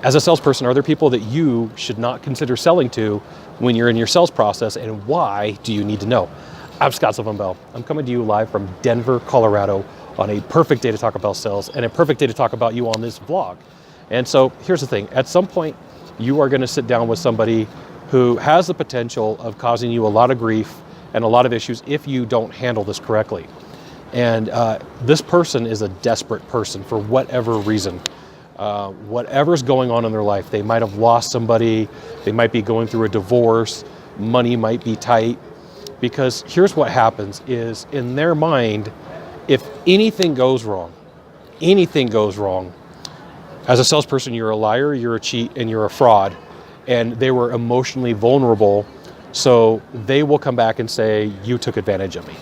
As a salesperson, are there people that you should not consider selling to when you're in your sales process, and why do you need to know? I'm Scott Sylvan Bell. I'm coming to you live from Denver, Colorado on a perfect day to talk about sales and a perfect day to talk about you on this vlog. And so here's the thing. At some point, you are going to sit down with somebody who has the potential of causing you a lot of grief and a lot of issues if you don't handle this correctly. And this person is a desperate person for whatever reason. Whatever's going on in their life. They might have lost somebody, they might be going through a divorce, money might be tight. Because here's what happens is, in their mind, if anything goes wrong, as a salesperson, you're a liar, you're a cheat, and you're a fraud. And they were emotionally vulnerable, so they will come back and say, you took advantage of me.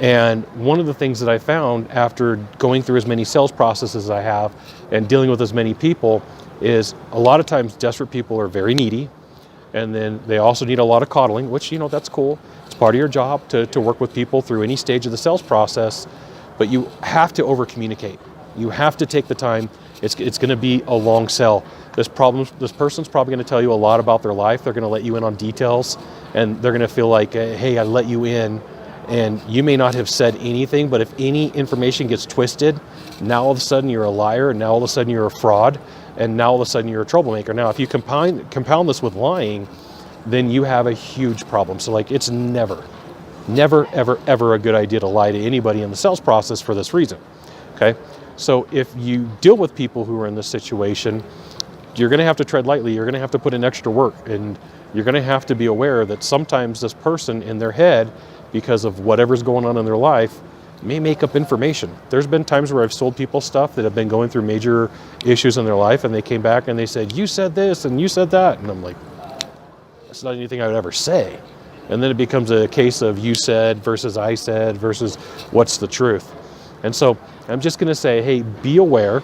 And one of the things that I found after going through as many sales processes as I have and dealing with as many people is a lot of times desperate people are very needy, and then they also need a lot of coddling, which, that's cool. It's part of your job to work with people through any stage of the sales process, but you have to over communicate. You have to take the time. It's going to be a long sell. This person's probably going to tell you a lot about their life. They're going to let you in on details, and they're going to feel like, hey, I let you in. And you may not have said anything, but if any information gets twisted, now all of a sudden you're a liar, and now all of a sudden you're a fraud, and now all of a sudden you're a troublemaker. Now, if you compound this with lying, then you have a huge problem. So it's never, ever, ever a good idea to lie to anybody in the sales process for this reason, okay? So if you deal with people who are in this situation, you're gonna have to tread lightly, you're gonna have to put in extra work, and you're gonna have to be aware that sometimes this person in their head, because of whatever's going on in their life, may make up information. There's been times where I've sold people stuff that have been going through major issues in their life, and they came back and they said, you said this and you said that. And I'm like, that's not anything I would ever say. And then it becomes a case of you said versus I said versus what's the truth. And so I'm just gonna say, hey, be aware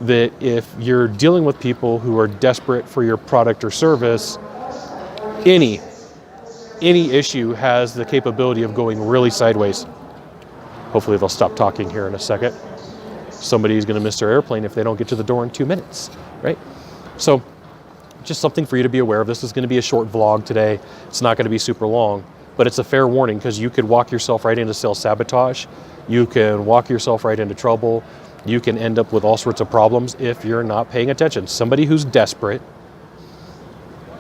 that if you're dealing with people who are desperate for your product or service, any issue has the capability of going really sideways. Hopefully they'll stop talking here in a second. Somebody's going to miss their airplane if they don't get to the door in 2 minutes, right? So just something for you to be aware of. This is going to be a short vlog today. It's not going to be super long, but it's a fair warning because you could walk yourself right into sales sabotage. You can walk yourself right into trouble. You can end up with all sorts of problems if you're not paying attention. Somebody who's desperate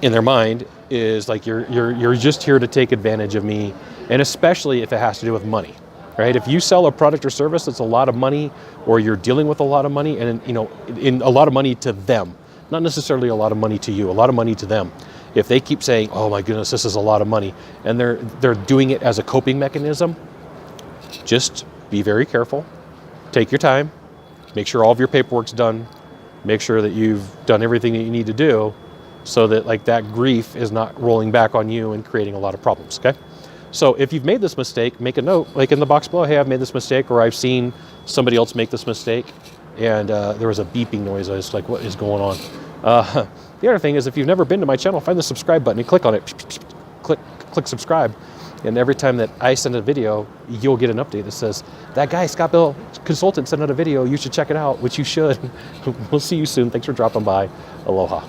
in their mind is like, you're just here to take advantage of me, and especially if it has to do with money, right? If you sell a product or service that's a lot of money, or you're dealing with a lot of money, and in a lot of money to them, not necessarily a lot of money to you, a lot of money to them. If they keep saying, oh my goodness, this is a lot of money, and they're doing it as a coping mechanism, just be very careful. Take your time, make sure all of your paperwork's done, make sure that you've done everything that you need to do, so that that grief is not rolling back on you and creating a lot of problems, okay? So if you've made this mistake, make a note, like in the box below, hey, I've made this mistake, or I've seen somebody else make this mistake, and there was a beeping noise. I was like, what is going on? The other thing is, if you've never been to my channel, find the subscribe button and click on it. Click subscribe, and every time that I send a video, you'll get an update that says, that guy, Scott Bell Consultant, sent out a video, you should check it out, which you should. We'll see you soon. Thanks for dropping by. Aloha.